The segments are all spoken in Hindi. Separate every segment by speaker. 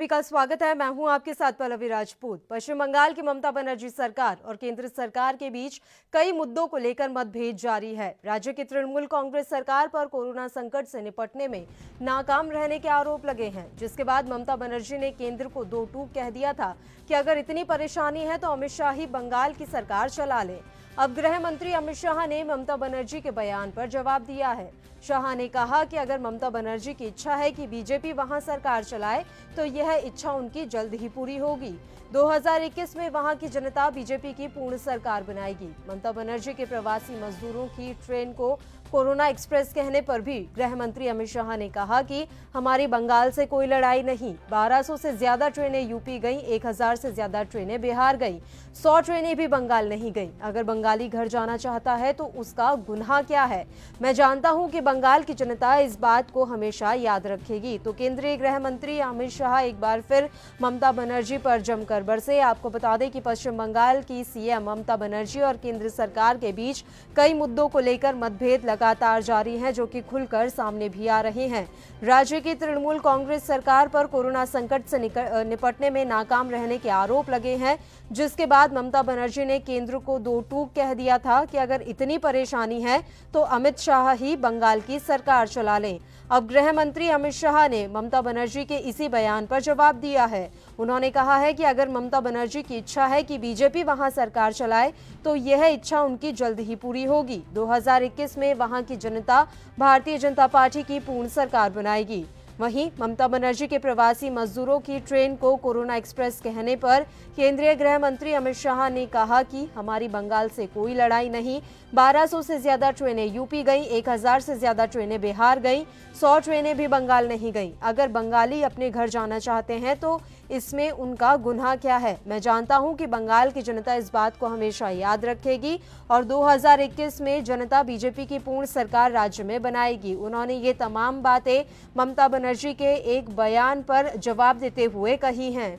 Speaker 1: सभी का स्वागत है। मैं हूं आपके साथ पल्लवी राजपूत। पश्चिम बंगाल की ममता बनर्जी सरकार और केंद्र सरकार के बीच कई मुद्दों को लेकर मतभेद जारी है। राज्य की तृणमूल कांग्रेस सरकार पर कोरोना संकट से निपटने में नाकाम रहने के आरोप लगे हैं, जिसके बाद ममता बनर्जी ने केंद्र को दो टूक कह दिया था कि अगर इतनी परेशानी है तो अमित शाह ही बंगाल की सरकार चला ले। अब गृह मंत्री अमित शाह ने ममता बनर्जी के बयान पर जवाब दिया है। शाह ने कहा कि अगर ममता बनर्जी की इच्छा है कि बीजेपी वहां सरकार चलाए तो यह इच्छा उनकी जल्द ही पूरी होगी। 2021 में वहां की जनता बीजेपी की पूर्ण सरकार बनाएगी। ममता बनर्जी के प्रवासी मजदूरों की ट्रेन को कोरोना एक्सप्रेस कहने पर भी गृह मंत्री अमित शाह ने कहा कि हमारी बंगाल से कोई लड़ाई नहीं। 1200 से ज्यादा ट्रेनें यूपी गई, 1000 से ज्यादा ट्रेनें बिहार गई, 100 ट्रेनें भी बंगाल नहीं गई। अगर बंगाली घर जाना चाहता है तो उसका गुनाह क्या है? मैं जानता हूं कि बंगाल की जनता इस बात को हमेशा याद रखेगी। तो केंद्रीय गृह मंत्री अमित शाह एक बार फिर ममता बनर्जी पर जमकर बरसे। आपको बता दें कि पश्चिम बंगाल की सीएम ममता बनर्जी और केंद्र सरकार के बीच कई मुद्दों को लेकर मतभेद लगातार जारी हैं, जो कि खुलकर सामने भी आ रहे हैं। राज्य की तृणमूल कांग्रेस सरकार पर कोरोना संकट से निपटने में नाकाम रहने के आरोप लगे हैं, जिसके बाद ममता बनर्जी ने केंद्र को दो टूक कह दिया था कि अगर इतनी परेशानी है तो अमित शाह ही बंगाल की सरकार चला लें। अब गृह मंत्री अमित शाह ने ममता बनर्जी के इसी बयान पर जवाब दिया है। उन्होंने कहा है कि अगर ममता बनर्जी की इच्छा है कि बीजेपी वहां सरकार चलाए तो यह इच्छा उनकी जल्द ही पूरी होगी। 2021 में वहां की जनता भारतीय जनता पार्टी की पूर्ण सरकार बनाएगी। वहीं ममता बनर्जी के प्रवासी मजदूरों की ट्रेन को कोरोना एक्सप्रेस कहने पर केंद्रीय गृह मंत्री अमित शाह ने कहा कि हमारी बंगाल से कोई लड़ाई नहीं। 1200 से ज्यादा ट्रेनें यूपी गई, 1000 से ज्यादा ट्रेनें बिहार गई, 100 ट्रेनें भी बंगाल नहीं गई। अगर बंगाली अपने घर जाना चाहते हैं तो इसमें उनका गुनाह क्या है? मैं जानता हूं कि बंगाल की जनता इस बात को हमेशा याद रखेगी और 2021 में जनता बीजेपी की पूर्ण सरकार राज्य में बनाएगी। उन्होंने ये तमाम बातें ममता बनर्जी के एक बयान पर जवाब देते हुए कही हैं।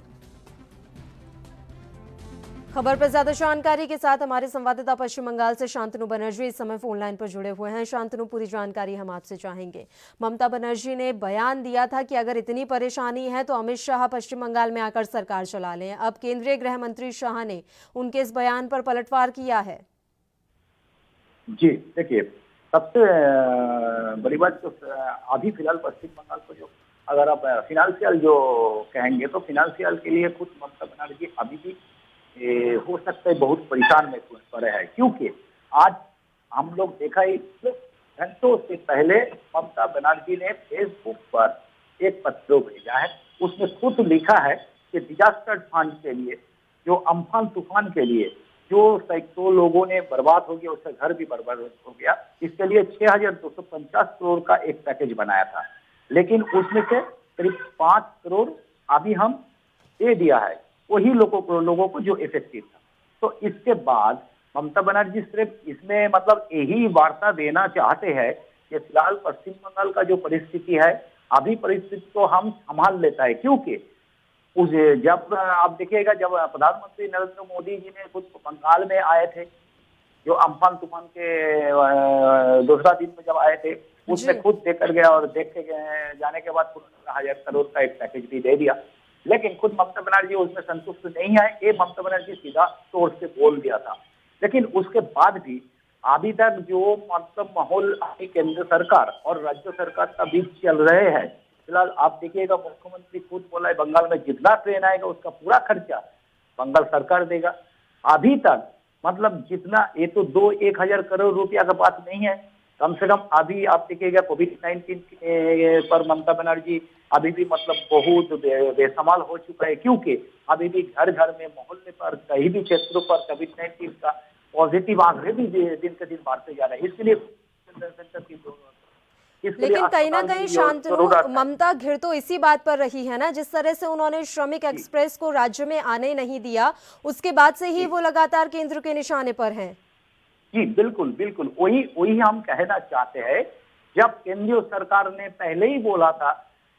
Speaker 1: खबर पर ज्यादा जानकारी के साथ हमारे संवाददाता पश्चिम बंगाल से शांतनु बनर्जी इस समय फोन लाइन पर जुड़े हुए हैं। शांतनु, पूरी जानकारी हम आपसे चाहेंगे। ममता बनर्जी ने बयान दिया था कि अगर इतनी परेशानी है तो अमित शाह पश्चिम बंगाल में आकर सरकार चला लें। अब केंद्रीय गृह मंत्री शाह ने उनके इस बयान पर पलटवार किया है।
Speaker 2: जी देखिए, सबसे बड़ी बात तो अभी फिलहाल पश्चिम बंगाल को जो अगर आप फिनांशियल जो कहेंगे तो फिनांशियल के लिए खुद ममता बनर्जी अभी भी हो सकता है बहुत परेशान में पड़े हैं, क्योंकि आज हम लोग देखा ही घंटों से पहले ममता बनर्जी ने फेसबुक पर एक पत्र भेजा है। उसमें खुद लिखा है कि डिजास्टर फंड के लिए, जो अम्फान तूफान के लिए जो सैकड़ों लोगों ने बर्बाद हो गया, उसका घर भी बर्बाद हो गया, इसके लिए 6250 करोड़ का एक पैकेज बनाया था। लेकिन उसमें से करीब 5 करोड़ अभी हम दे दिया है वही लोगों को जो इफेक्टिव था। तो इसके बाद ममता बनर्जी सिर्फ इसमें मतलब यही वार्ता देना चाहते हैं कि फिलहाल पश्चिम बंगाल का जो परिस्थिति है, अभी परिस्थिति को हम संभाल लेता है, क्योंकि उस जब आप देखिएगा जब प्रधानमंत्री नरेंद्र मोदी जी ने खुद बंगाल में आए थे, जो अम्फान तूफान के दूसरा दिन में जब आए थे, उसमें खुद देखकर गया और देख के जाने के बाद 15,000 करोड़ का एक पैकेज भी दे दिया। लेकिन खुद ममता बनर्जी उसमें संतुष्ट नहीं है, ये ममता बनर्जी सीधा तौर से बोल दिया था। लेकिन उसके बाद भी अभी तक जो मतलब माहौल अभी केंद्र सरकार और राज्य सरकार का बीच चल रहे हैं, फिलहाल आप देखिएगा मुख्यमंत्री खुद बोला है बंगाल में जितना ट्रेन आएगा उसका पूरा खर्चा बंगाल सरकार देगा। अभी तक मतलब जितना, ये तो 1,000 करोड़ रुपया का बात नहीं है, कम से कम अभी आप देखिएगा कोविड-19 पर ममता बनर्जी अभी भी मतलब बहुत बेसमाल हो चुका है, क्योंकि अभी भी घर घर में, मोहल्ले पर, कहीं भी क्षेत्रों पर कोविड-19 का पॉजिटिव आंकड़े भी दिन के दिन बढ़ते जा रहे हैं। इसके लिए
Speaker 1: लेकिन कहीं ना कहीं शांतनु, ममता घिर तो इसी बात पर रही है ना, जिस तरह से उन्होंने श्रमिक एक्सप्रेस को राज्य में आने नहीं दिया, उसके बाद से ही वो लगातार केंद्र के निशाने पर हैं।
Speaker 2: जी बिल्कुल बिल्कुल, वही हम कहना चाहते हैं। जब केंद्रीय सरकार ने पहले ही बोला था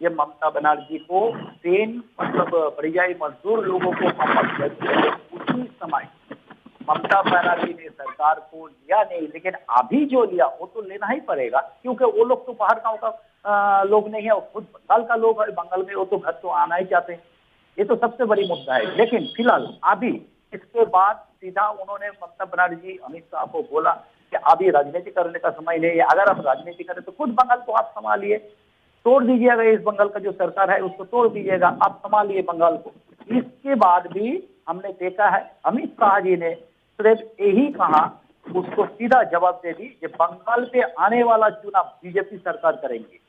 Speaker 2: ये ममता बनर्जी को ट्रेन मतलब परियायी मजदूर लोगों को वापस भेजने, उसी समय ममता बनर्जी ने सरकार को लिया नहीं, लेकिन अभी जो लिया वो तो लेना ही पड़ेगा, क्योंकि वो लोग तो बाहर गाँव का लोग नहीं है, वो खुद बंगाल का लोग है, बंगाल में वो तो घर तो आना ही चाहते हैं। ये तो सबसे बड़ी मुद्दा है। लेकिन फिलहाल अभी इसके बाद सीधा उन्होंने ममता बनर्जी अमित शाह को बोला कि अभी राजनीति करने का समय नहीं है, अगर आप राजनीति करें तो खुद बंगाल को आप संभालिए, तोड़ दीजिएगा, इस बंगाल का जो सरकार है उसको तोड़ दीजिएगा, आप संभालिए बंगाल को। इसके बाद भी हमने देखा है अमित शाह जी ने सिर्फ यही कहा, उसको सीधा जवाब दे दी कि बंगाल पे आने वाला चुनाव बीजेपी सरकार करेंगे।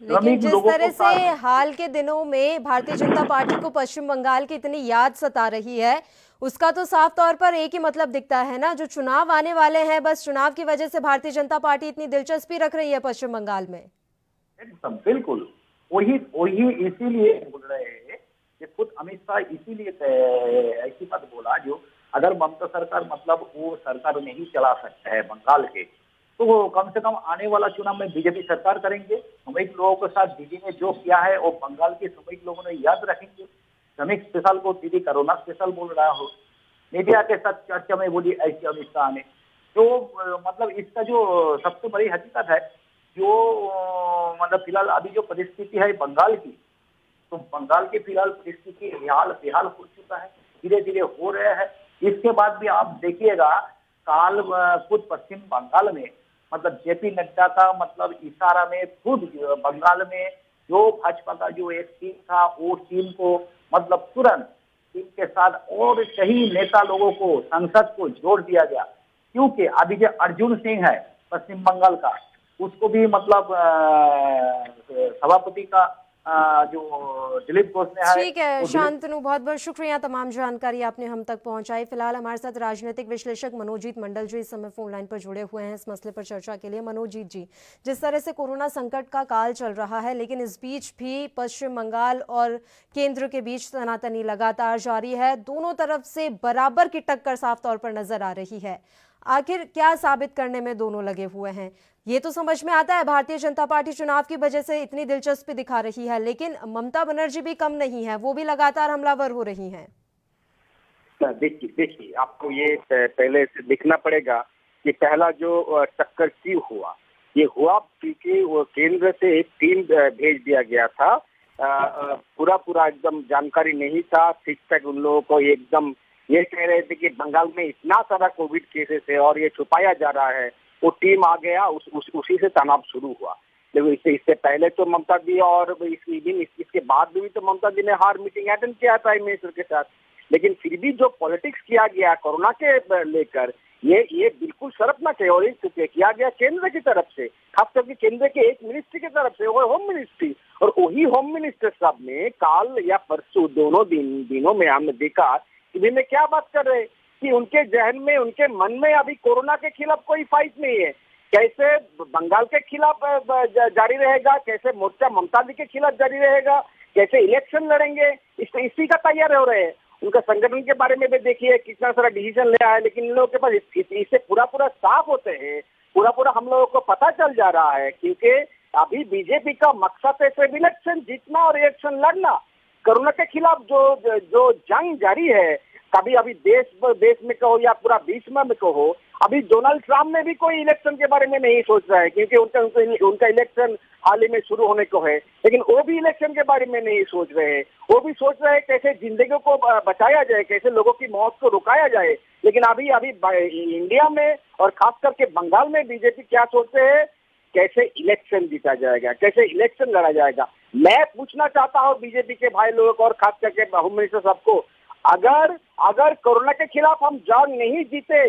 Speaker 1: लेकिन जिस तरह से हाल के दिनों में भारतीय जनता पार्टी को पश्चिम बंगाल की इतनी याद सता रही है, उसका तो साफ तौर पर एक ही मतलब दिखता है ना, जो चुनाव आने वाले हैं, बस चुनाव की वजह से भारतीय जनता पार्टी इतनी दिलचस्पी रख रही है पश्चिम बंगाल में।
Speaker 2: एकदम बिल्कुल वही वही इसीलिए बोल रहे हैं कि खुद अमित शाह इसीलिए ऐसी बात बोला, जो अगर ममता सरकार मतलब वो सरकार नहीं चला सकता है बंगाल के, तो वो कम से कम आने वाला चुनाव में बीजेपी सरकार करेंगे। सामयिक लोगों के साथ दीदी ने जो किया है वो बंगाल के सामयिक लोगों ने याद रखेंगे। श्रमिक स्पेशल को दीदी कोरोना स्पेशल बोल रहा हो, मीडिया के साथ चर्चा में बोली ऐसी अमित शाह ने, तो मतलब इसका जो सबसे बड़ी हकीकत है, जो मतलब फिलहाल अभी जो परिस्थिति है बंगाल की, तो बंगाल की फिलहाल परिस्थिति बेहाल हो चुका है, धीरे धीरे हो रहे हैं। इसके बाद भी आप देखिएगा काल खुद पश्चिम बंगाल में मतलब जेपी नड्डा का मतलब इशारा में खुद बंगाल में जो भाजपा का जो एक टीम था, वो टीम को मतलब तुरंत टीम के साथ और कई नेता लोगों को, संसद को जोड़ दिया गया, क्योंकि अभी जो अर्जुन सिंह है पश्चिम बंगाल का, उसको भी मतलब सभापति का जो दिलीप घोष ने है।
Speaker 1: ठीक है शांतनु, बहुत बहुत शुक्रिया, तमाम जानकारी आपने हम तक पहुंचाई। फिलहाल हमारे साथ राजनीतिक विश्लेषक मनोजीत मंडल जो इस समय फोन लाइन पर जुड़े हुए हैं इस मसले पर चर्चा के लिए। मनोजीत जी, जिस तरह से कोरोना संकट का काल चल रहा है, लेकिन इस बीच भी पश्चिम बंगाल और केंद्र के बीच तनातनी लगातार जारी है, दोनों तरफ से बराबर की टक्कर साफ तौर पर नजर आ रही है। आखिर क्या साबित करने में दोनों लगे हुए हैं? ये तो समझ में आता है भारतीय जनता पार्टी चुनाव की वजह से इतनी दिलचस्पी दिखा रही है, लेकिन ममता बनर्जी भी कम नहीं है, वो भी लगातार हमलावर हो रही हैं।
Speaker 3: देखिए आपको ये पहले से देखना पड़ेगा कि पहला जो टक्कर क्यों हुआ। ये हुआ क्योंकि वो केंद्र से एक टीम भेज दिया गया था, पूरा एकदम जानकारी नहीं था, ठीक ठाक उन लोगों को एकदम ये कह रहे थे कि बंगाल में इतना सारा कोविड केसेस है और ये छुपाया जा रहा है। वो टीम आ गया, उसी से तनाव शुरू हुआ। लेकिन इससे पहले तो ममता दी और इसके बाद भी तो ममता दी ने हर मीटिंग अटेंड किया प्राइम मिनिस्टर के साथ। लेकिन फिर भी जो पॉलिटिक्स किया गया कोरोना के लेकर, ये बिल्कुल शर्त न किया गया केंद्र की तरफ से, खास करके केंद्र के एक मिनिस्ट्री की तरफ से, वो होम मिनिस्ट्री। और वही होम मिनिस्टर साहब ने काल या परसों दोनों दिनों में हमने देखा कि वे क्या बात कर रहे हैं कि उनके जहन में, उनके मन में अभी कोरोना के खिलाफ कोई फाइट नहीं है। कैसे बंगाल के खिलाफ जारी रहेगा, कैसे मोर्चा ममता दी के खिलाफ जारी रहेगा, कैसे इलेक्शन लड़ेंगे, इसी का तैयार हो रहे हैं। उनका संगठन के बारे में भी देखिए कितना सारा डिसीजन लिया है, लेकिन इन लोगों के पास इससे पूरा साफ होते हैं, पूरा हम लोगों को पता चल जा रहा है। क्योंकि अभी बीजेपी का मकसद है सिर्फ इलेक्शन जीतना और इलेक्शन लड़ना। कोरोना के खिलाफ जो जंग जारी है, कभी अभी देश में कहो या पूरा विश्व में कहो, अभी डोनाल्ड ट्रम्प ने भी कोई इलेक्शन के बारे में नहीं सोच रहा है, क्योंकि उनका इलेक्शन हाल ही में शुरू होने को है। लेकिन वो भी इलेक्शन के बारे में नहीं सोच रहे हैं, वो भी सोच रहे हैं कैसे जिंदगी को बचाया जाए, कैसे लोगों की मौत को रुकाया जाए। लेकिन अभी इंडिया में और खास करके बंगाल में बीजेपी क्या सोचते हैं, कैसे इलेक्शन जीता जाएगा, कैसे इलेक्शन लड़ा जाएगा। मैं पूछना चाहता हूँ बीजेपी के भाई लोगों को और खास करके होम मिनिस्टर साहब को, अगर कोरोना के खिलाफ हम जंग नहीं जीते,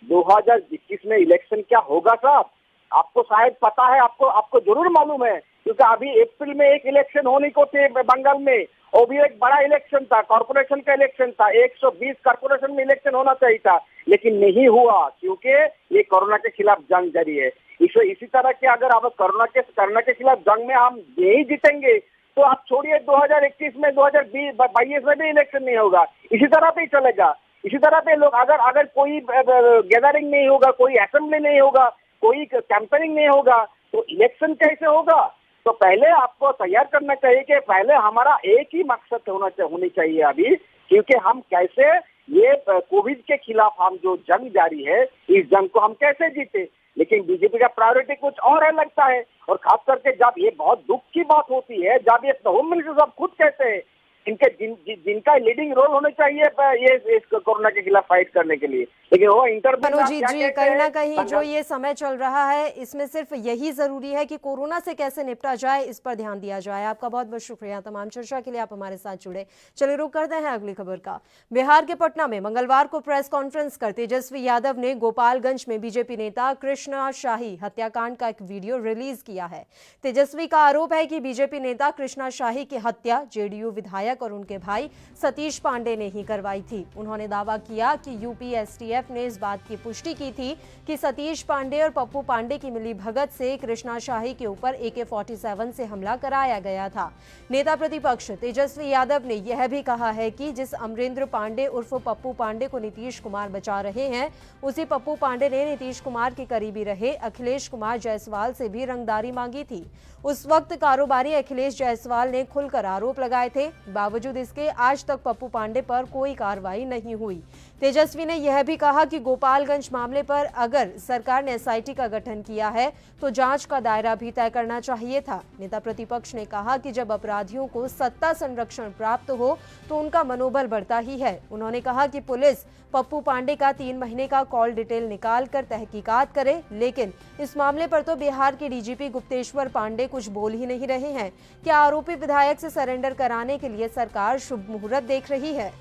Speaker 3: 2021 में इलेक्शन क्या होगा साहब? आपको शायद पता है, आपको जरूर मालूम है, क्योंकि अभी अप्रैल में एक इलेक्शन होने को थे बंगाल में, वो भी एक बड़ा इलेक्शन था, कॉर्पोरेशन का इलेक्शन था, 120 कॉर्पोरेशन में इलेक्शन होना चाहिए था, लेकिन नहीं हुआ क्योंकि ये कोरोना के खिलाफ जंग जारी है। इसी तरह के अगर आप कोरोना के खिलाफ जंग में हम नहीं जीतेंगे तो आप छोड़िए 2021 में, 2022 में भी इलेक्शन नहीं होगा। इसी तरह पे चलेगा, इसी तरह पे लोग अगर कोई गैदरिंग नहीं होगा, कोई असेंबली नहीं होगा, कोई कैंपेनिंग नहीं होगा, तो इलेक्शन कैसे होगा? तो पहले आपको तैयार करना चाहिए कि पहले हमारा एक ही मकसद होनी चाहिए अभी, क्योंकि हम कैसे ये कोविड के खिलाफ हम जो जंग जारी है, इस जंग को हम कैसे जीते। लेकिन बीजेपी का प्रायोरिटी कुछ और है लगता है। और खास करके जब ये बहुत दुख की बात होती है, जब ये होम मिनिस्टर साहब खुद कहते हैं जिनका लीडिंग रोल होना चाहिए ये इस कोरोना के खिलाफ फाइट करने के लिए, लेकिन वो इंटरव्यू
Speaker 1: मनोजीत जी, कहीं ना कहीं जो ये समय चल रहा है इसमें सिर्फ यही जरूरी है कि कोरोना से कैसे निपटा जाए, इस पर ध्यान दिया जाए। आपका बहुत बहुत शुक्रिया तमाम चर्चा के लिए आप हमारे साथ जुड़े। चलिए रुक करते हैं अगली खबर का। बिहार के पटना में मंगलवार को प्रेस कॉन्फ्रेंस कर तेजस्वी यादव ने गोपालगंज में बीजेपी नेता कृष्णा शाही हत्याकांड का एक वीडियो रिलीज किया है। तेजस्वी का आरोप है कि बीजेपी नेता कृष्णा शाही की हत्या जेडीयू विधायक और उनके भाई सतीश पांडे ने ही करवाई थी। उन्होंने दावा किया कि यूपी एसटीएफ ने इस बात की पुष्टि की थी कि सतीश पांडे और पप्पू पांडे की मिलीभगत से कृष्णा शाही के ऊपर AK-47 से हमला कराया गया था। नेता प्रतिपक्ष तेजस्वी यादव ने यह भी कहा है कि जिस अमरेंद्र पांडे उर्फ पप्पू पांडे को नीतीश कुमार बचा रहे हैं, उसी पप्पू पांडे ने नीतीश कुमार के करीबी रहे अखिलेश कुमार जायसवाल से भी रंगदारी मांगी थी। उस वक्त कारोबारी अखिलेश जायसवाल ने खुलकर आरोप लगाए थे। बावजूद इसके आज तक पप्पू पांडे पर कोई कार्रवाई नहीं हुई। तेजस्वी ने यह भी कहा कि गोपालगंज मामले पर अगर सरकार ने SIT का गठन किया है तो जांच का दायरा भी तय करना चाहिए था। नेता प्रतिपक्ष ने कहा कि जब अपराधियों को सत्ता संरक्षण प्राप्त हो तो उनका मनोबल बढ़ता ही है। उन्होंने कहा कि पुलिस पप्पू पांडे का 3 महीने का कॉल डिटेल निकाल कर तहकीकात करे, लेकिन इस मामले पर तो बिहार के DGP गुप्तेश्वर पांडे कुछ बोल ही नहीं रहे हैं। क्या आरोपी विधायक से सरेंडर कराने के लिए सरकार शुभ मुहूर्त देख रही है?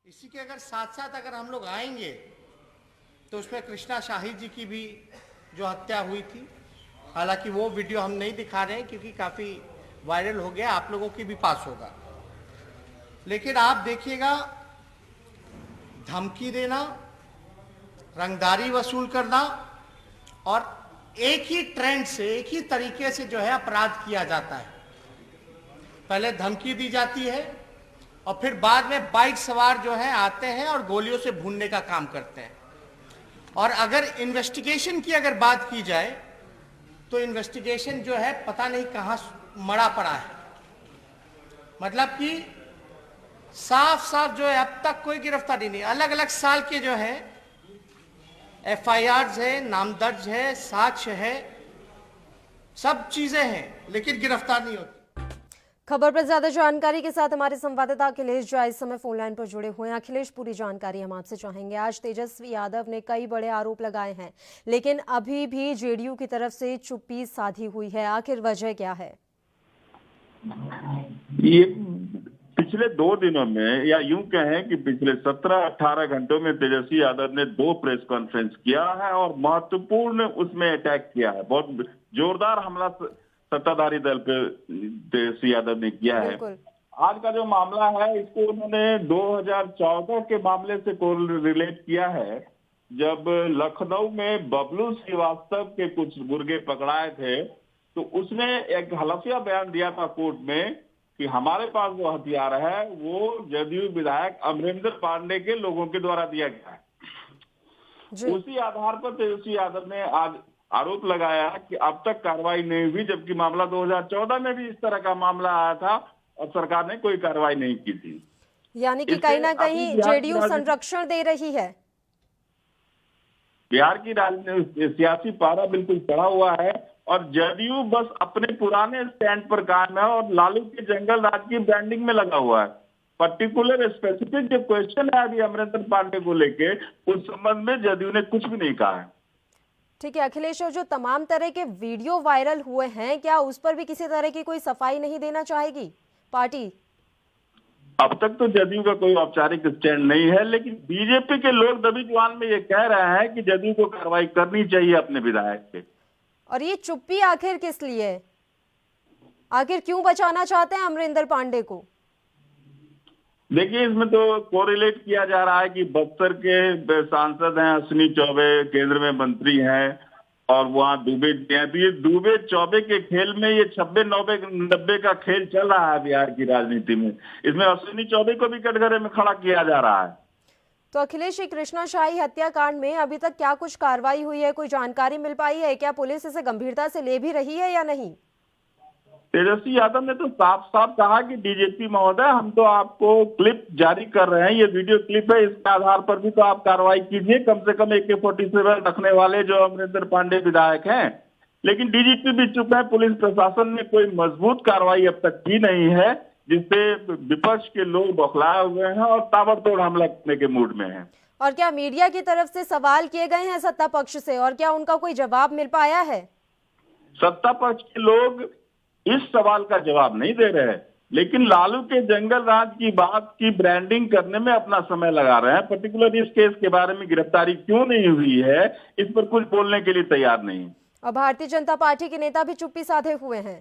Speaker 4: इसी के अगर साथ साथ अगर हम लोग आएंगे तो उसमें कृष्णा शाही जी की भी जो हत्या हुई थी, हालांकि वो वीडियो हम नहीं दिखा रहे हैं क्योंकि काफी वायरल हो गया, आप लोगों के भी पास होगा। लेकिन आप देखिएगा, धमकी देना, रंगदारी वसूल करना और एक ही ट्रेंड से, एक ही तरीके से जो है अपराध किया जाता है। पहले धमकी दी जाती है और फिर बाद में बाइक सवार जो है आते हैं और गोलियों से भूनने का काम करते हैं। और अगर इन्वेस्टिगेशन की अगर बात की जाए तो इन्वेस्टिगेशन जो है पता नहीं कहां मरा पड़ा है। मतलब कि साफ साफ जो है अब तक कोई गिरफ्तारी नहीं। अलग अलग साल के जो है FIRs है, नाम दर्ज है, साक्ष्य है, सब चीजें हैं, लेकिन गिरफ्तार नहीं होती।
Speaker 1: खबर पर ज्यादा जानकारी के साथ हमारे संवाददाता अखिलेश झा इस समय फोन लाइन पर जुड़े हुए हैं। अखिलेश, पूरी जानकारी हम आपसे चाहेंगे। आज तेजस्वी यादव ने कई बड़े आरोप लगाए हैं, लेकिन अभी भी जेडीयू की तरफ से चुप्पी साधी हुई है। आखिर वजह क्या है?
Speaker 5: ये पिछले 2 दिनों में, या यूं कहें कि पिछले 17-18 घंटों में तेजस्वी यादव ने 2 प्रेस कॉन्फ्रेंस किया है और महत्वपूर्ण उसमें अटैक किया है। बहुत जोरदार हमला सत्ताधारी दल पे तेजस्वी यादव ने किया है। आज का जो मामला है इसको उन्होंने 2014 के मामले से रिलेट किया है, जब लखनऊ में बबलू श्रीवास्तव के कुछ गुर्गे पकड़ाए थे तो उसने एक हलफिया बयान दिया था कोर्ट में कि हमारे पास वो हथियार है वो जदयू विधायक अमरेंद्र पांडे के लोगों के द्वारा दिया गया है। उसी आधार पर तेजस्वी यादव ने आज आरोप लगाया कि अब तक कार्रवाई नहीं हुई, जबकि मामला 2014 में भी इस तरह का मामला आया था और सरकार ने कोई कार्रवाई नहीं की थी।
Speaker 1: यानी कि कहीं ना कहीं जेडीयू संरक्षण दे रही है।
Speaker 5: बिहार की सियासी पारा बिल्कुल चढ़ा हुआ है और जदयू बस अपने पुराने स्टैंड पर कायम है और लालू के जंगल राज की ब्रांडिंग में लगा हुआ है। पर्टिकुलर स्पेसिफिक जो क्वेश्चन है अभी अमरेंद्र पांडे को लेके, उस संबंध में जदयू ने कुछ भी नहीं कहा है।
Speaker 1: ठीक है अखिलेश, और जो तमाम तरह के वीडियो वायरल हुए हैं, क्या उस पर भी किसी तरह की कोई सफाई नहीं देना चाहेगी पार्टी?
Speaker 5: अब तक तो जदयू का कोई औपचारिक स्टैंड नहीं है, लेकिन बीजेपी के लोग दबी जुबान में ये कह रहे हैं कि जदयू को कार्रवाई करनी चाहिए अपने विधायक पे।
Speaker 1: और ये चुप्पी आखिर किस लिए? आखिर क्यों बचाना चाहते हैं अमरिंदर पांडे को?
Speaker 5: देखिए, इसमें तो कोरिलेट किया जा रहा है कि बक्सर के सांसद हैं अश्विनी चौबे, केंद्र में मंत्री हैं और वहाँ दुबे हैं, तो ये दुबे चौबे के खेल में ये 96-90 का खेल चल रहा है बिहार की राजनीति में। इसमें अश्विनी चौबे को भी कटघरे में खड़ा किया जा रहा है।
Speaker 1: तो अखिलेश, कृष्णा शाही हत्याकांड में अभी तक क्या कुछ कार्रवाई हुई है? कोई जानकारी मिल पाई है? क्या पुलिस इसे गंभीरता से ले भी रही है या नहीं?
Speaker 5: तेजस्वी यादव ने तो साफ साफ कहा कि डीजीपी महोदय, हम तो आपको क्लिप जारी कर रहे हैं, ये वीडियो क्लिप है, इसके आधार पर भी तो आप कार्रवाई कीजिए। कम से कम AK-47 रखने वाले जो अमरिंदर पांडे विधायक हैं, लेकिन डीजीपी भी चुप है। पुलिस प्रशासन ने कोई मजबूत कार्रवाई अब तक की नहीं है, जिससे विपक्ष के लोग बौखलाए हुए हैं और ताबड़तोड़ हमला करने के मूड में हैं।
Speaker 1: और क्या मीडिया की तरफ से सवाल किए गए हैं सत्ता पक्ष से, और क्या उनका कोई जवाब मिल पाया है?
Speaker 5: सत्ता पक्ष के लोग इस सवाल का जवाब नहीं दे रहे हैं, लेकिन लालू के जंगल राज की बात की ब्रांडिंग करने में अपना समय लगा रहे हैं। पर्टिकुलर इस केस के बारे में गिरफ्तारी क्यों नहीं हुई है, इस पर कुछ बोलने के लिए तैयार नहीं।
Speaker 1: और भारतीय जनता पार्टी के नेता भी चुप्पी साधे हुए हैं।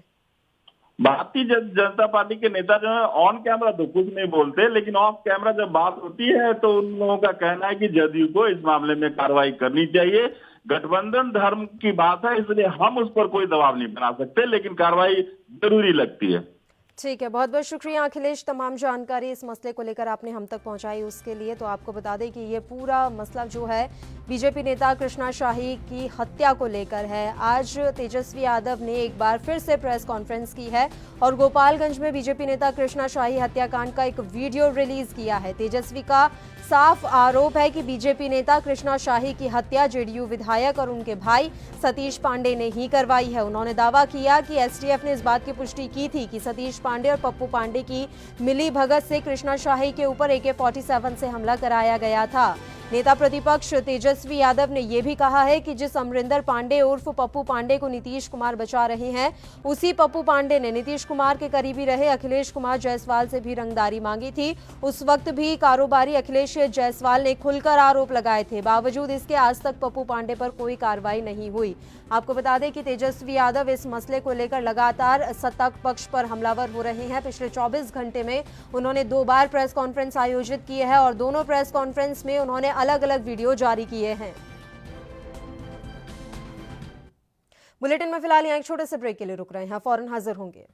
Speaker 5: भारतीय जनता पार्टी के नेता जो है ऑन कैमरा तो कुछ नहीं बोलते, लेकिन ऑफ कैमरा जब बात होती है तो उन लोगों का कहना है कि जदयू को इस मामले में कार्रवाई करनी चाहिए। गठबंधन धर्म की बात है, इसलिए हम उस पर कोई दबाव नहीं बना सकते, लेकिन कार्रवाई जरूरी लगती है।
Speaker 1: ठीक है, बहुत बहुत शुक्रिया अखिलेश, तमाम जानकारी इस मसले को लेकर आपने हम तक पहुंचाई उसके लिए। तो आपको बता दें कि ये पूरा मसला जो है बीजेपी नेता कृष्णा शाही की हत्या को लेकर है। आज तेजस्वी यादव ने एक बार फिर से प्रेस कॉन्फ्रेंस की है और गोपालगंज में बीजेपी नेता कृष्णा शाही हत्याकांड का एक वीडियो रिलीज किया है। तेजस्वी का साफ आरोप है कि बीजेपी नेता कृष्णा शाही की हत्या जेडीयू विधायक और उनके भाई सतीश पांडे ने ही करवाई है। उन्होंने दावा किया कि एसटीएफ ने इस बात की पुष्टि की थी कि सतीश पांडे और पप्पू पांडे की मिली भगत से कृष्णा शाही के ऊपर AK-47 से हमला कराया गया था। नेता प्रतिपक्ष तेजस्वी यादव ने यह भी कहा है कि जिस अमरिंदर पांडे उर्फ पप्पू पांडे को नीतीश कुमार बचा रहे हैं, उसी पप्पू पांडे ने नीतीश कुमार के करीबी रहे अखिलेश कुमार जायसवाल से भी रंगदारी मांगी थी। उस वक्त भी कारोबारी अखिलेश जायसवाल ने खुलकर आरोप लगाए थे। बावजूद इसके आज तक पप्पू पांडे पर कोई कार्रवाई नहीं हुई। आपको बता दें कि तेजस्वी यादव इस मसले को लेकर लगातार सत्ता पक्ष पर हमलावर हो रहे हैं। पिछले 24 घंटे में उन्होंने 2 बार प्रेस कॉन्फ्रेंस आयोजित किए हैं और दोनों प्रेस कॉन्फ्रेंस में उन्होंने अलग अलग वीडियो जारी किए हैं। बुलेटिन में फिलहाल यहाँ एक छोटे से ब्रेक के लिए रुक रहे हैं, फौरन हाजिर होंगे।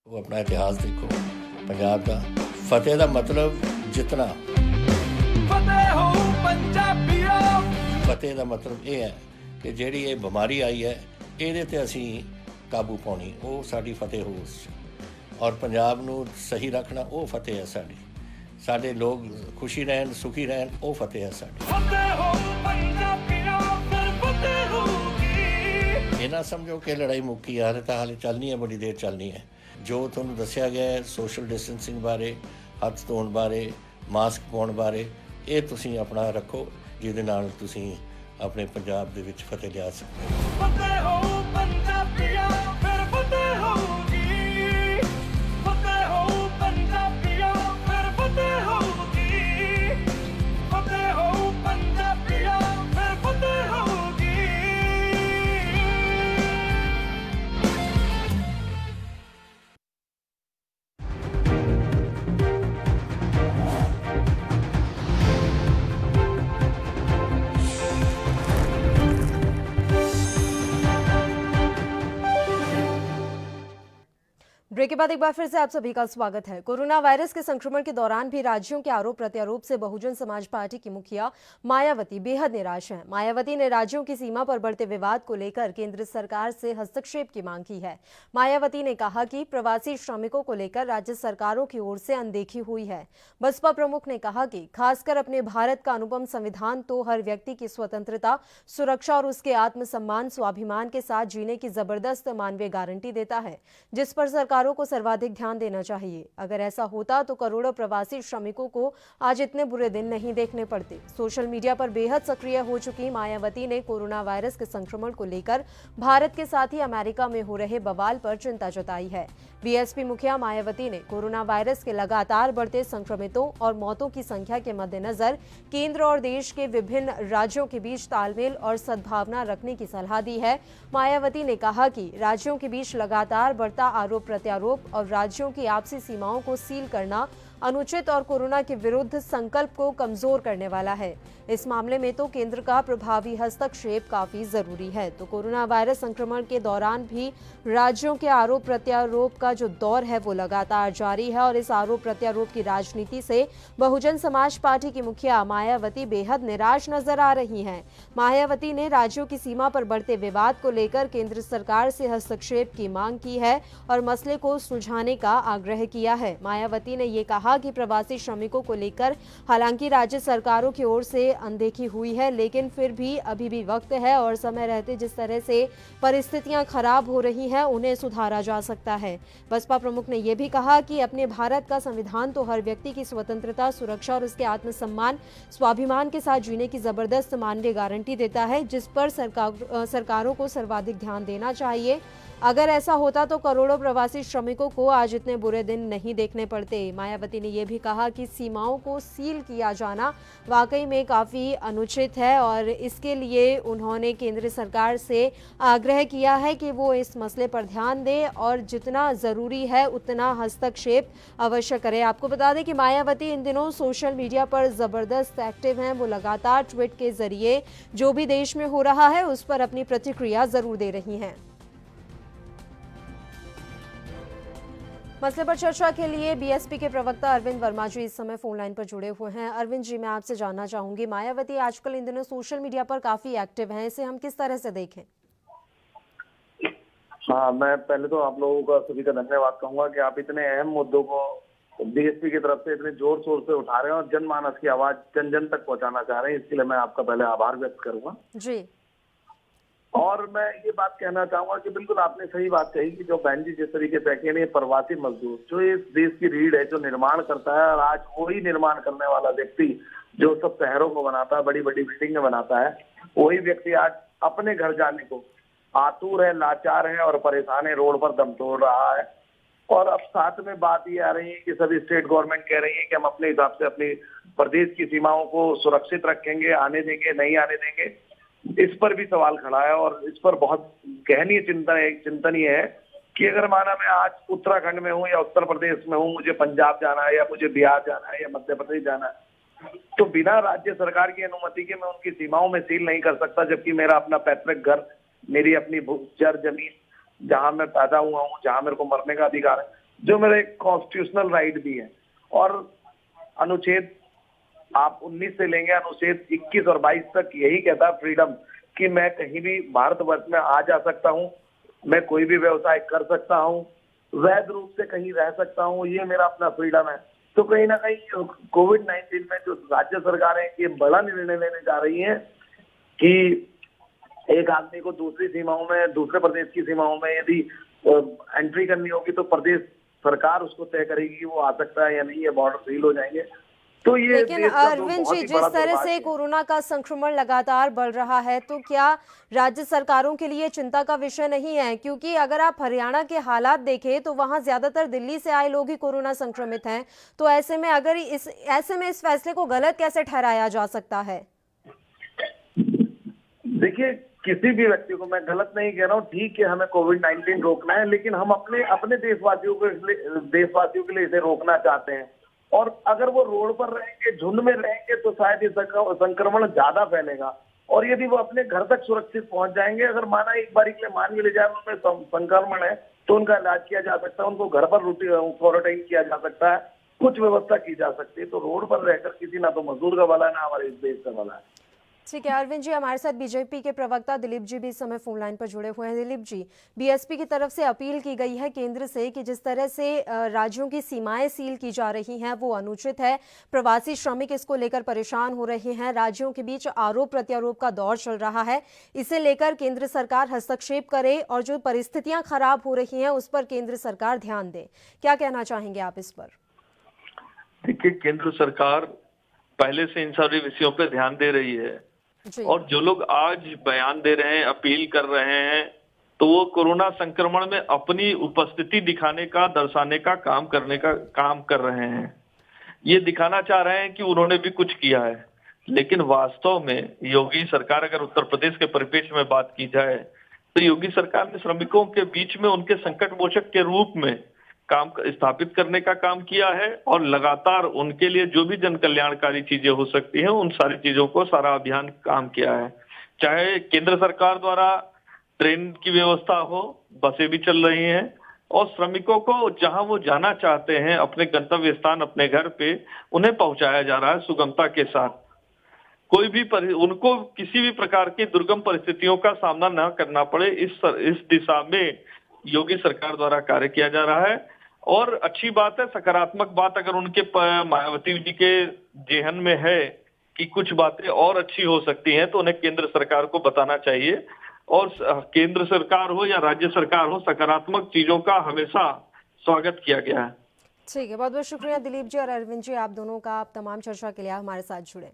Speaker 6: वो अपना इतिहास देखो पंजाब का। फतेह का मतलब जितना, फतेह का मतलब ये है कि जिहड़ी ये बीमारी आई है ਇਹਦੇ ਤੇ ਅਸੀਂ ਕਾਬੂ ਪਾਉਣੀ, ਉਹ ਸਾਡੀ ਫਤਿਹ ਹੋ। ਔਰ ਪੰਜਾਬ ਨੂੰ ਸਹੀ ਰੱਖਣਾ, ਉਹ ਫਤਿਹ ਹੈ ਸਾਡੀ। ਸਾਡੇ ਲੋਕ ਖੁਸ਼ੀ ਰਹਿਣ, ਸੁਖੀ ਰਹਿਣ, ਉਹ ਫਤਿਹ ਹੈ ਸਾਡੀ। ਇਹ ਨਾ ਸਮਝੋ ਕਿ ਲੜਾਈ ਮੁੱਕੀ ਆ ਰਹੀ, ਤਾਂ ਹਾਲੇ ਚੱਲਣੀ ਹੈ, ਬੜੀ ਦੇਰ ਚੱਲਣੀ ਹੈ। ਜੋ ਤੁਹਾਨੂੰ ਦੱਸਿਆ ਗਿਆ ਹੈ ਸੋਸ਼ਲ ਡਿਸਟੈਂਸਿੰਗ ਬਾਰੇ, ਹੱਥ ਧੋਣ ਬਾਰੇ, ਮਾਸਕ ਪਾਉਣ ਬਾਰੇ, ਇਹ ਤੁਸੀਂ ਆਪਣਾ ਰੱਖੋ, ਜਿਹਦੇ ਨਾਲ ਤੁਸੀਂ ਆਪਣੇ ਪੰਜਾਬ ਦੇ ਵਿੱਚ ਫਤਿਹ ਲਿਆ ਸਕਦੇ ਹੋ। ਫਤਿਹ ਹੋ ਪੰਜਾਬੀਆਂ, ਫਿਰ ਫਤਿਹ ਹੋਊਗੀ। ਫਤਿਹ ਹੋ ਪੰਜਾਬੀਆਂ, ਫਿਰ ਫਤਿਹ ਹੋਊਗੀ। ਫਤਿਹ ਹੋ ਪੰਜਾਬੀਆਂ, ਫਿਰ ਫਤਿਹ ਹੋਊਗੀ।
Speaker 1: ब्रेक के बाद एक बार फिर से आप सभी का स्वागत है। कोरोना वायरस के संक्रमण के दौरान भी राज्यों के आरोप प्रत्यारोप से बहुजन समाज पार्टी की मुखिया मायावती बेहद निराश हैं। मायावती ने राज्यों की सीमा पर बढ़ते विवाद को लेकर केंद्र सरकार से हस्तक्षेप की मांग की है। मायावती ने कहा कि प्रवासी श्रमिकों को लेकर राज्य सरकारों की ओर से अनदेखी हुई है। बसपा प्रमुख ने कहा कि खासकर अपने भारत का अनुपम संविधान तो हर व्यक्ति की स्वतंत्रता, सुरक्षा और उसके आत्मसम्मान, स्वाभिमान के साथ जीने की जबरदस्त मानवीय गारंटी देता है, जिस पर सरकारों को सर्वाधिक ध्यान देना चाहिए। अगर ऐसा होता तो करोड़ों प्रवासी श्रमिकों को आज इतने बुरे दिन नहीं देखने पड़ते। सोशल मीडिया पर बेहद सक्रिय हो चुकी मायावती ने कोरोना वायरस के संक्रमण को लेकर भारत के साथ ही अमेरिका में हो रहे बवाल पर चिंता जताई है। बीएसपी मुखिया मायावती ने कोरोना वायरस के लगातार बढ़ते संक्रमितों और मौतों की संख्या के मद्देनजर केंद्र और देश के विभिन्न राज्यों के बीच तालमेल और सद्भावना रखने की सलाह दी है। मायावती ने कहा कि राज्यों के बीच लगातार बढ़ता आरोप प्रत्यारोप और राज्यों की आपसी सीमाओं को सील करना अनुचित और कोरोना के विरुद्ध संकल्प को कमजोर करने वाला है। इस मामले में तो केंद्र का प्रभावी हस्तक्षेप काफी जरूरी है। तो कोरोना वायरस संक्रमण के दौरान भी राज्यों के आरोप प्रत्यारोप का जो दौर है वो लगातार जारी है और इस आरोप प्रत्यारोप की राजनीति से बहुजन समाज पार्टी की मुखिया मायावती बेहद निराश नजर आ रही हैं। मायावती ने राज्यों की सीमा पर बढ़ते विवाद को लेकर केंद्र सरकार से हस्तक्षेप की मांग की है और मसले को सुलझाने का आग्रह किया है। मायावती ने ये कहा कि प्रवासी श्रमिकों को लेकर हालांकि राज्य सरकारों की ओर से अनदेखी हुई है, लेकिन फिर भी अभी भी वक्त है और समय रहते जिस तरह से परिस्थितियां खराब हो रही हैं उन्हें सुधारा जा सकता है। बसपा प्रमुख ने यह भी कहा कि अपने भारत का संविधान तो हर व्यक्ति की स्वतंत्रता, सुरक्षा और उसके आत्मसम्मान, स्वाभिमान के साथ जीने की जबरदस्त मानवीय गारंटी देता है, जिस पर सरकारों को सर्वाधिक ध्यान देना चाहिए। अगर ऐसा होता तो करोड़ों प्रवासी श्रमिकों को आज इतने बुरे दिन नहीं देखने पड़ते। मायावती ने यह भी कहा कि सीमाओं को सील किया जाना वाकई में काफ़ी अनुचित है और इसके लिए उन्होंने केंद्र सरकार से आग्रह किया है कि वो इस मसले पर ध्यान दे और जितना ज़रूरी है उतना हस्तक्षेप अवश्य करे। आपको बता दें कि मायावती इन दिनों सोशल मीडिया पर ज़बरदस्त एक्टिव हैं। वो लगातार ट्वीट के जरिए जो भी देश में हो रहा है उस पर अपनी प्रतिक्रिया ज़रूर दे रही हैं। मसले पर चर्चा के लिए बीएसपी के प्रवक्ता अरविंद वर्मा जी इस समय फोन लाइन पर जुड़े हुए हैं। अरविंद जी, मैं आपसे जानना चाहूंगी, मायावती आजकल इन दिनों सोशल मीडिया पर काफी एक्टिव हैं, इसे हम किस तरह से देखें?
Speaker 7: हाँ, मैं पहले तो आप लोगों का सभी का धन्यवाद कहूंगा कि आप इतने अहम मुद्दों को बीएसपी की तरफ से इतने जोर शोर से उठा रहे हैं और जनमानस की आवाज जन जन तक पहुंचाना चाह रहे हैं। इसके लिए मैं आपका पहले आभार व्यक्त करूंगा
Speaker 1: जी।
Speaker 7: और मैं ये बात कहना चाहूंगा कि बिल्कुल आपने सही बात कही कि जो बहन जी जिस तरीके से कहे प्रवासी मजदूर जो इस देश की रीढ़ है, जो निर्माण करता है, और आज वही निर्माण करने वाला व्यक्ति जो सब शहरों को बनाता है, बड़ी बड़ी बिल्डिंगें बनाता है, वही व्यक्ति आज अपने घर जाने को आतुर है, लाचार है और परेशान है, रोड पर दम तोड़ रहा है। और अब साथ में बात ये आ रही है कि सभी स्टेट गवर्नमेंट कह रही है कि हम अपने हिसाब से अपनी प्रदेश की सीमाओं को सुरक्षित रखेंगे, आने देंगे, नहीं आने देंगे। इस पर भी सवाल खड़ा है और इस पर बहुत गहनी चिंतन ये है कि अगर माना मैं आज उत्तराखंड में हूँ या उत्तर प्रदेश में हूँ, मुझे पंजाब जाना है या मुझे बिहार जाना है या मध्य प्रदेश जाना है, तो बिना राज्य सरकार की अनुमति के मैं उनकी सीमाओं में सील नहीं कर सकता, जबकि मेरा अपना पैतृक घर, मेरी अपनी जर जमीन, जहां मैं पैदा हुआ हूँ, जहां मेरे को मरने का अधिकार है, जो मेरा एक कॉन्स्टिट्यूशनल राइट भी है। और अनुच्छेद आप 19 से लेंगे अनुच्छेद 21 और 22 तक यही कहता है फ्रीडम, कि मैं कहीं भी भारतवर्ष में आ जा सकता हूँ, मैं कोई भी व्यवसाय कर सकता हूँ, वैध रूप से कहीं रह सकता हूँ, ये मेरा अपना फ्रीडम है। तो कहीं ना कहीं कोविड-19 में जो राज्य सरकारें ये बड़ा निर्णय लेने जा रही है कि एक आदमी को दूसरी सीमाओं में, दूसरे प्रदेश की सीमाओं में यदि एंट्री करनी होगी तो प्रदेश सरकार उसको तय करेगी कि वो आ सकता है या नहीं, ये बॉर्डर सील हो जाएंगे। तो ये
Speaker 1: लेकिन अरविंद जी, जिस तरह से कोरोना का संक्रमण लगातार बढ़ रहा है, तो क्या राज्य सरकारों के लिए चिंता का विषय नहीं है? क्योंकि अगर आप हरियाणा के हालात देखें तो वहां ज्यादातर दिल्ली से आए लोग ही कोरोना संक्रमित हैं। तो ऐसे में अगर इस फैसले को गलत कैसे ठहराया जा सकता है?
Speaker 7: देखिए, किसी भी व्यक्ति को मैं गलत नहीं कह रहा हूँ, ठीक है हमें कोविड-19 रोकना है, लेकिन हम अपने देशवासियों के लिए इसे रोकना चाहते हैं। और अगर वो रोड पर रहेंगे, झुंड में रहेंगे, तो शायद ये संक्रमण ज्यादा फैलेगा। और यदि वो अपने घर तक सुरक्षित पहुंच जाएंगे, अगर माना एक बार के लिए मान के ले जाए उनमें संक्रमण है, तो उनका इलाज किया जा सकता है, उनको घर पर क्वारंटाइन किया जा सकता है, कुछ व्यवस्था की जा सकती है। तो रोड पर रहकर किसी ना तो मजदूर का भला है, ना हमारे इस देश का भला है।
Speaker 1: ठीक है अरविंद जी, हमारे साथ बीजेपी के प्रवक्ता दिलीप जी भी इस समय फोन लाइन पर जुड़े हुए हैं। दिलीप जी, बीएसपी की तरफ से अपील की गई है केंद्र से कि जिस तरह से राज्यों की सीमाएं सील की जा रही हैं वो अनुचित है। प्रवासी श्रमिक इसको लेकर परेशान हो रहे हैं, राज्यों के बीच आरोप प्रत्यारोप का दौर चल रहा है। इसे लेकर केंद्र सरकार हस्तक्षेप करे और जो परिस्थितियां खराब हो रही हैं उस पर केंद्र सरकार ध्यान दे। क्या कहना चाहेंगे आप इस पर?
Speaker 8: देखिए, केंद्र सरकार पहले से इन सारे विषयों पर ध्यान दे रही है और जो लोग आज बयान दे रहे हैं, अपील कर रहे हैं, तो वो कोरोना संक्रमण में अपनी उपस्थिति दिखाने का, दर्शाने का काम कर रहे हैं। ये दिखाना चाह रहे हैं कि उन्होंने भी कुछ किया है, लेकिन वास्तव में योगी सरकार, अगर उत्तर प्रदेश के परिप्रेक्ष्य में बात की जाए, तो योगी सरकार ने श्रमिकों के बीच में उनके संकट मोचक के रूप में काम स्थापित करने का काम किया है और लगातार उनके लिए जो भी जन कल्याणकारी चीजें हो सकती हैं उन सारी चीजों को सारा अभियान काम किया है। चाहे केंद्र सरकार द्वारा ट्रेन की व्यवस्था हो, बसें भी चल रही हैं और श्रमिकों को जहां वो जाना चाहते हैं अपने गंतव्य स्थान अपने घर पे उन्हें पहुंचाया जा रहा है सुगमता के साथ। कोई भी उनको किसी भी प्रकार की दुर्गम परिस्थितियों का सामना न करना पड़े इस दिशा में योगी सरकार द्वारा कार्य किया जा रहा है। और अच्छी बात है, सकारात्मक बात अगर उनके मायावती जी के जेहन में है कि कुछ बातें और अच्छी हो सकती हैं तो उन्हें केंद्र सरकार को बताना चाहिए। और केंद्र सरकार हो या राज्य सरकार हो, सकारात्मक चीजों का हमेशा स्वागत किया गया है।
Speaker 1: ठीक है, बहुत बहुत शुक्रिया दिलीप जी और अरविंद जी, आप दोनों का आप तमाम चर्चा के लिए हमारे साथ जुड़े।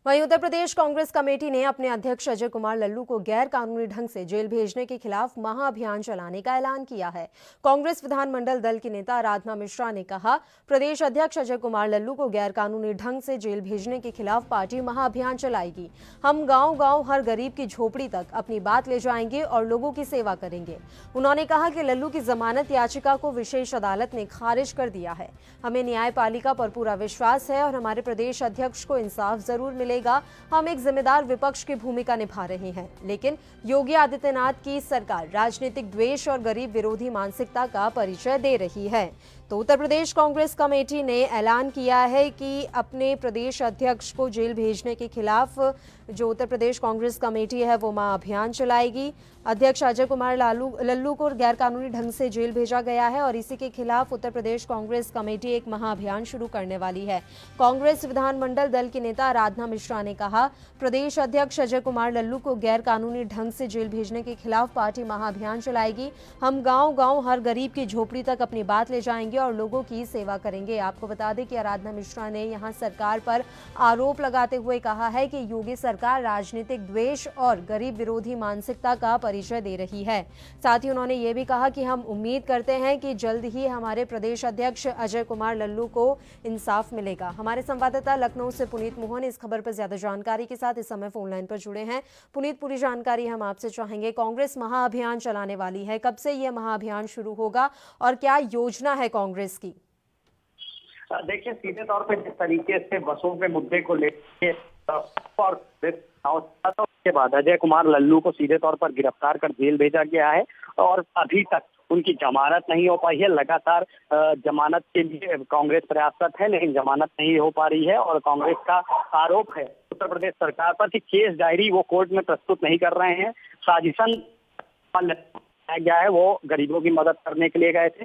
Speaker 1: वहीं उत्तर प्रदेश कांग्रेस कमेटी ने अपने अध्यक्ष अजय कुमार लल्लू को गैर कानूनी ढंग से जेल भेजने के खिलाफ महाअभियान चलाने का ऐलान किया है। कांग्रेस विधानमंडल दल की नेता आराधना मिश्रा ने कहा, प्रदेश अध्यक्ष अजय कुमार लल्लू को गैर कानूनी ढंग से जेल भेजने के खिलाफ पार्टी महाअभियान चलाएगी। हम गांव-गांव हर गरीब की झोपड़ी तक अपनी बात ले जाएंगे और लोगों की सेवा करेंगे। उन्होंने कहा कि लल्लू की जमानत याचिका को विशेष अदालत ने खारिज कर दिया है। हमें न्यायपालिका पर पूरा विश्वास है और हमारे प्रदेश अध्यक्ष को इंसाफ जरूर मिलेगा। हम एक जिम्मेदार विपक्ष की भूमिका निभा रहे हैं, लेकिन योगी आदित्यनाथ की सरकार राजनीतिक द्वेष और गरीब विरोधी मानसिकता का परिचय दे रही है। तो उत्तर प्रदेश कांग्रेस कमेटी ने ऐलान किया है कि अपने प्रदेश अध्यक्ष को जेल भेजने के खिलाफ जो उत्तर प्रदेश कांग्रेस कमेटी है वो महाअभियान चलाएगी। अध्यक्ष अजय कुमार लल्लू को गैरकानूनी ढंग से जेल भेजा गया है और इसी के खिलाफ उत्तर प्रदेश कांग्रेस कमेटी एक महाअभियान शुरू करने वाली है। कांग्रेस विधानमंडल दल की नेता आराधना मिश्रा ने कहा, प्रदेश अध्यक्ष अजय कुमार लल्लू को गैरकानूनी ढंग से जेल भेजने के खिलाफ पार्टी महाअभियान चलाएगी। हम गांव-गांव हर गरीब की झोपड़ी तक अपनी बात ले जाएंगे और लोगों की सेवा करेंगे। आपको बता दें कि आराधना मिश्रा ने यहां सरकार पर आरोप लगाते हुए कहा है कि योगी सरकार राजनीतिक द्वेष और गरीब विरोधी मानसिकता का परिचय दे रही है। साथ ही उन्होंने ये भी कहा कि हम उम्मीद करते हैं कि जल्द ही हमारे प्रदेश अध्यक्ष अजय कुमार लल्लू को इंसाफ मिलेगा। हमारे संवाददाता लखनऊ से पुनीत मोहन इस खबर पर ज्यादा जानकारी के साथ इस समय फोन लाइन पर जुड़े हैं। पुनीत, पूरी जानकारी हम आपसे चाहेंगे। कांग्रेस महाअभियान चलाने वाली है, कब से यह महाअभियान शुरू होगा और क्या योजना है कांग्रेस की?
Speaker 2: देखिए, सीधे तौर पे जिस तरीके से बसों के मुद्दे को लेकर और उसके बाद अजय कुमार लल्लू को सीधे तौर पर गिरफ्तार कर जेल भेजा गया है और अभी तक उनकी जमानत नहीं हो पाई है। लगातार जमानत के लिए कांग्रेस प्रयासरत है, लेकिन जमानत नहीं हो पा रही है और कांग्रेस का आरोप है उत्तर प्रदेश सरकार पर कि केस डायरी वो कोर्ट में प्रस्तुत नहीं कर रहे हैं। साजिशन गया है, वो गरीबों की मदद करने के लिए गए थे।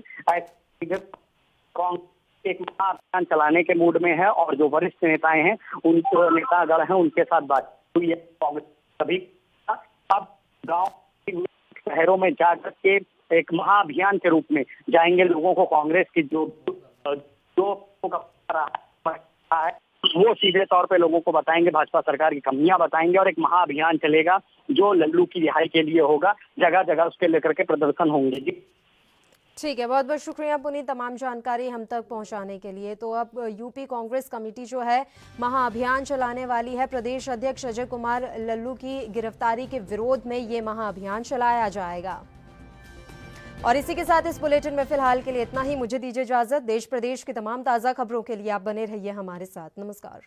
Speaker 2: एक महाअभियान चलाने के मूड में है और जो वरिष्ठ नेताएं हैं, उनके नेतागण हैं, उनके साथ बात हुई है। कांग्रेस सभी अब गांव शहरों में जाकर के एक महाअभियान के रूप में जाएंगे। लोगों को कांग्रेस की जो है वो सीधे तौर पे लोगों को बताएंगे, भाजपा सरकार की कमियां बताएंगे और एक महाअभियान चलेगा जो लल्लू की रिहाई के लिए होगा। जगह जगह उसके लेकर के प्रदर्शन होंगे। जी
Speaker 1: ठीक है, बहुत बहुत शुक्रिया पुनीत तमाम जानकारी हम तक पहुंचाने के लिए। तो अब यूपी कांग्रेस कमेटी जो है महाअभियान चलाने वाली है। प्रदेश अध्यक्ष अजय कुमार लल्लू की गिरफ्तारी के विरोध में ये महाअभियान चलाया जाएगा। और इसी के साथ इस बुलेटिन में फिलहाल के लिए इतना ही। मुझे दीजिए इजाजत। देश प्रदेश की तमाम ताज़ा खबरों के लिए आप बने रहिए हमारे साथ। नमस्कार।